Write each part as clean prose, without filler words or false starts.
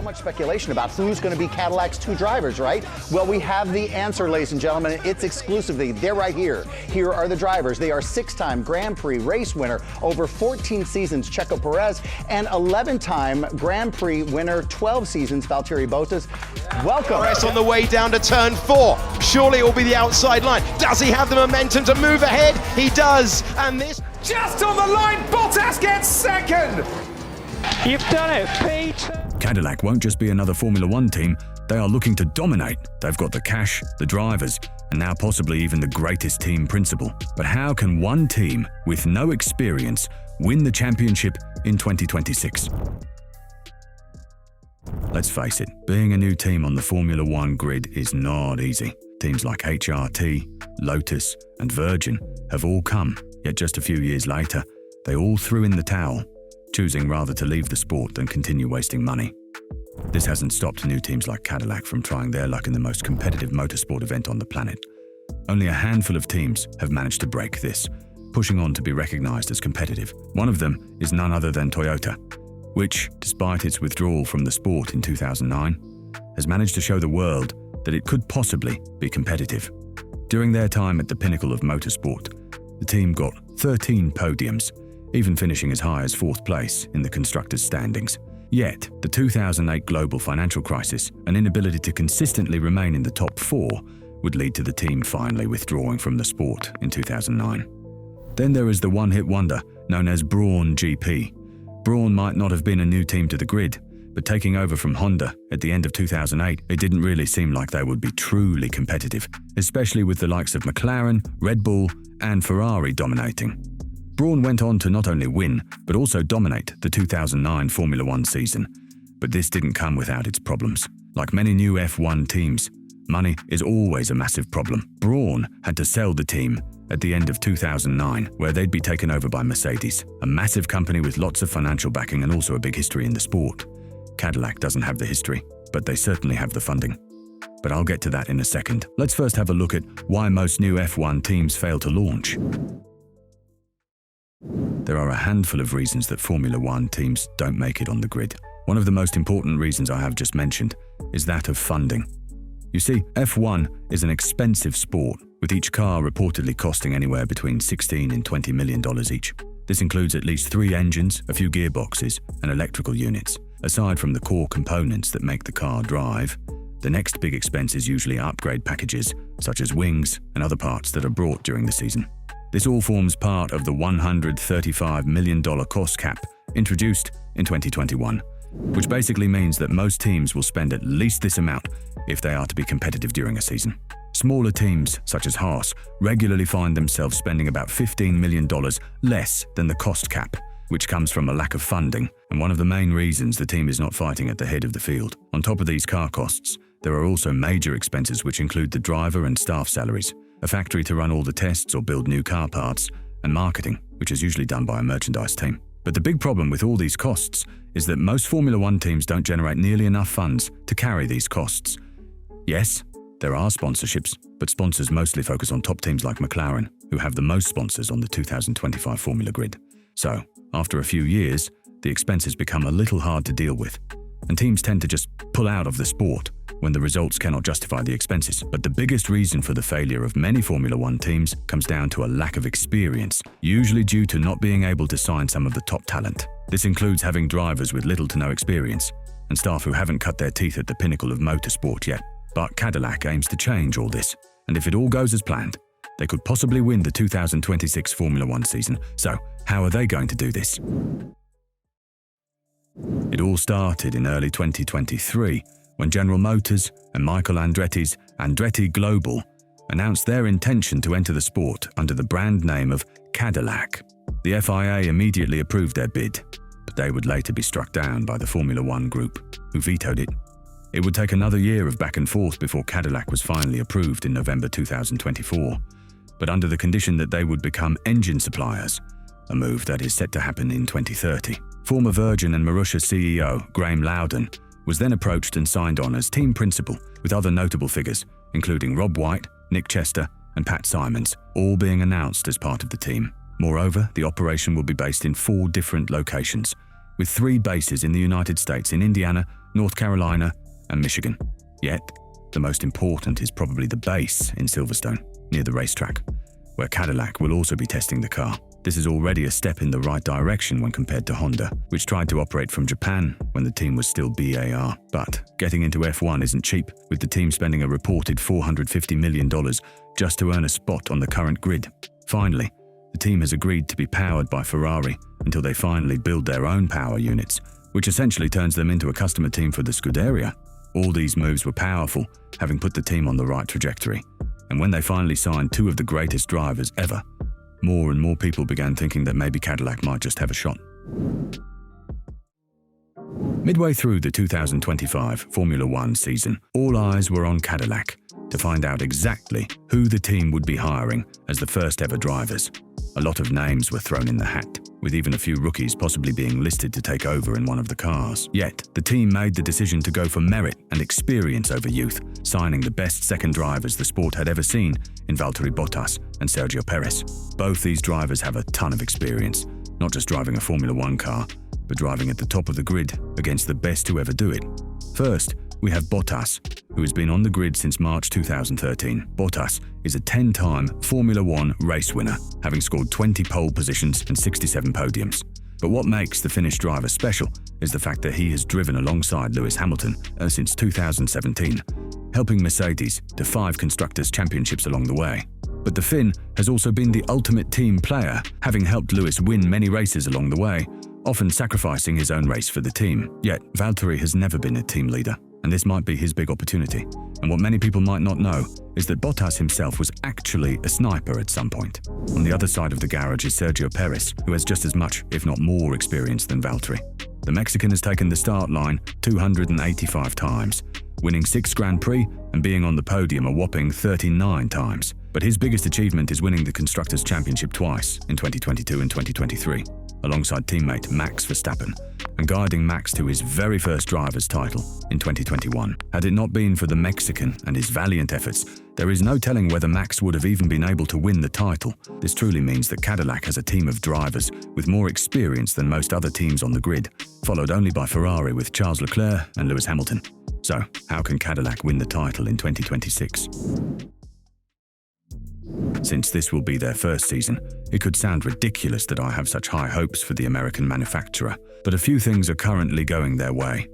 much speculation about who's going to be Cadillac's two drivers, right? Well, we have the answer, ladies and gentlemen. It's exclusively. They're right here. Here are the drivers. They are 6-time Grand Prix race winner, over 14 seasons, Sergio Perez, and 11-time Grand Prix winner, 12 seasons, Valtteri Bottas. Welcome. Perez on the way down to turn 4. Surely it will be the outside line. Does he have the momentum to move ahead? He does. And this... Just on the line, Bottas gets second. You've done it, Pete. Cadillac won't just be another Formula One team. They are looking to dominate. They've got the cash, the drivers, and now possibly even the greatest team principal. But how can one team with no experience win the championship in 2026? Let's face it, being a new team on the Formula One grid is not easy. Teams like HRT, Lotus, and Virgin have all come, yet just a few years later, they all threw in the towel, choosing rather to leave the sport than continue wasting money. This hasn't stopped new teams like Cadillac from trying their luck in the most competitive motorsport event on the planet. Only a handful of teams have managed to break this, pushing on to be recognized as competitive. One of them is none other than Toyota, which, despite its withdrawal from the sport in 2009, has managed to show the world that it could possibly be competitive. During their time at the pinnacle of motorsport, the team got 13 podiums, even finishing as high as 4th place in the Constructor's standings. Yet, the 2008 global financial crisis and inability to consistently remain in the top 4 would lead to the team finally withdrawing from the sport in 2009. Then there is the one-hit wonder known as Brawn GP. Brawn might not have been a new team to the grid, but taking over from Honda at the end of 2008, it didn't really seem like they would be truly competitive, especially with the likes of McLaren, Red Bull, and Ferrari dominating. Brawn went on to not only win, but also dominate the 2009 Formula One season. But this didn't come without its problems. Like many new F1 teams, money is always a massive problem. Brawn had to sell the team at the end of 2009, where they'd be taken over by Mercedes, a massive company with lots of financial backing and also a big history in the sport. Cadillac doesn't have the history, but they certainly have the funding. But I'll get to that in a second. Let's first have a look at why most new F1 teams fail to launch. There are a handful of reasons that Formula One teams don't make it on the grid. One of the most important reasons I have just mentioned is that of funding. You see, F1 is an expensive sport, with each car reportedly costing anywhere between $16 and $20 million each. This includes at least 3 engines, a few gearboxes, and electrical units. Aside from the core components that make the car drive, the next big expense is usually upgrade packages, such as wings and other parts that are brought during the season. This all forms part of the $135 million cost cap introduced in 2021, which basically means that most teams will spend at least this amount if they are to be competitive during a season. Smaller teams, such as Haas, regularly find themselves spending about $15 million less than the cost cap, which comes from a lack of funding, and one of the main reasons the team is not fighting at the head of the field. On top of these car costs, there are also major expenses which include the driver and staff salaries, a factory to run all the tests or build new car parts, and marketing, which is usually done by a merchandise team. But the big problem with all these costs is that most Formula One teams don't generate nearly enough funds to carry these costs. Yes, there are sponsorships, but sponsors mostly focus on top teams like McLaren, who have the most sponsors on the 2025 Formula grid. So, after a few years, the expenses become a little hard to deal with, and teams tend to just pull out of the sport when the results cannot justify the expenses. But the biggest reason for the failure of many Formula One teams comes down to a lack of experience, usually due to not being able to sign some of the top talent. This includes having drivers with little to no experience, and staff who haven't cut their teeth at the pinnacle of motorsport yet. But Cadillac aims to change all this, and if it all goes as planned, they could possibly win the 2026 Formula One season. So, how are they going to do this? It all started in early 2023 when General Motors and Michael Andretti's Andretti Global announced their intention to enter the sport under the brand name of Cadillac. The FIA immediately approved their bid, but they would later be struck down by the Formula One group, who vetoed it. It would take another year of back and forth before Cadillac was finally approved in November 2024, but under the condition that they would become engine suppliers, a move that is set to happen in 2030. Former Virgin and Marussia CEO Graham Loudon was then approached and signed on as team principal, with other notable figures, including Rob White, Nick Chester, and Pat Simons, all being announced as part of the team. Moreover, the operation will be based in 4 different locations, with 3 bases in the United States in Indiana, North Carolina, and Michigan. Yet, the most important is probably the base in Silverstone, near the racetrack, where Cadillac will also be testing the car. This is already a step in the right direction when compared to Honda, which tried to operate from Japan when the team was still BAR. But getting into F1 isn't cheap, with the team spending a reported $450 million just to earn a spot on the current grid. Finally, the team has agreed to be powered by Ferrari until they finally build their own power units, which essentially turns them into a customer team for the Scuderia. All these moves were powerful, having put the team on the right trajectory. And when they finally signed two of the greatest drivers ever, more and more people began thinking that maybe Cadillac might just have a shot. Midway through the 2025 Formula One season, all eyes were on Cadillac to find out exactly who the team would be hiring as the first ever drivers. A lot of names were thrown in the hat, with even a few rookies possibly being listed to take over in one of the cars. Yet, the team made the decision to go for merit and experience over youth, signing the best second drivers the sport had ever seen in Valtteri Bottas and Sergio Perez. Both these drivers have a ton of experience, not just driving a Formula One car, but driving at the top of the grid against the best to ever do it. First, we have Bottas, who has been on the grid since March 2013. Bottas is a 10-time Formula One race winner, having scored 20 pole positions and 67 podiums. But what makes the Finnish driver special is the fact that he has driven alongside Lewis Hamilton since 2017, helping Mercedes to 5 Constructors' championships along the way. But the Finn has also been the ultimate team player, having helped Lewis win many races along the way, often sacrificing his own race for the team. Yet, Valtteri has never been a team leader, and this might be his big opportunity. And what many people might not know is that Bottas himself was actually a sniper at some point. On the other side of the garage is Sergio Perez, who has just as much, if not more, experience than Valtteri. The Mexican has taken the start line 285 times, winning 6 Grand Prix and being on the podium a whopping 39 times. But his biggest achievement is winning the Constructors' Championship twice, in 2022 and 2023, alongside teammate Max Verstappen, and guiding Max to his very first driver's title in 2021. Had it not been for the Mexican and his valiant efforts, there is no telling whether Max would have even been able to win the title. This truly means that Cadillac has a team of drivers with more experience than most other teams on the grid, followed only by Ferrari with Charles Leclerc and Lewis Hamilton. So, how can Cadillac win the title in 2026? Since this will be their first season, it could sound ridiculous that I have such high hopes for the American manufacturer, but a few things are currently going their way.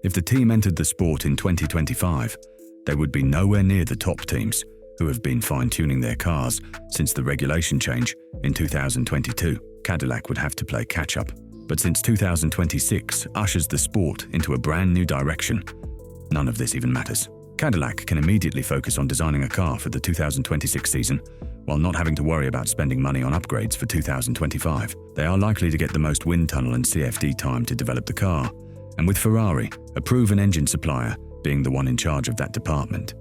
If the team entered the sport in 2025, they would be nowhere near the top teams, who have been fine-tuning their cars since the regulation change in 2022. Cadillac would have to play catch-up, but since 2026 ushers the sport into a brand new direction, none of this even matters. Cadillac can immediately focus on designing a car for the 2026 season, while not having to worry about spending money on upgrades for 2025. They are likely to get the most wind tunnel and CFD time to develop the car, and with Ferrari, a proven engine supplier, being the one in charge of that department,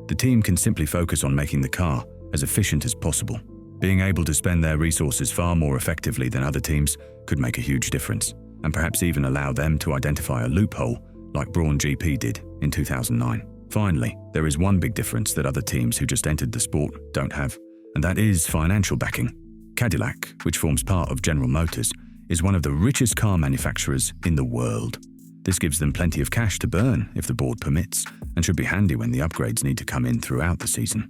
the team can simply focus on making the car as efficient as possible. Being able to spend their resources far more effectively than other teams could make a huge difference, and perhaps even allow them to identify a loophole like Brawn GP did in 2009. Finally, there is one big difference that other teams who just entered the sport don't have, and that is financial backing. Cadillac, which forms part of General Motors, is one of the richest car manufacturers in the world. This gives them plenty of cash to burn if the board permits, and should be handy when the upgrades need to come in throughout the season.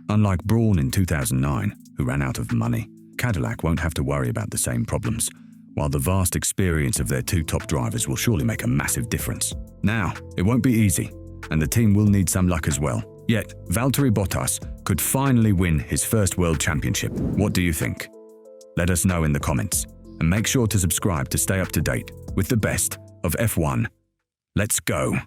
Unlike Brawn in 2009, who ran out of money, Cadillac won't have to worry about the same problems, while the vast experience of their 2 top drivers will surely make a massive difference. Now, it won't be easy, and the team will need some luck as well. Yet, Valtteri Bottas could finally win his first world championship. What do you think? Let us know in the comments, and make sure to subscribe to stay up to date with the best of F1. Let's go!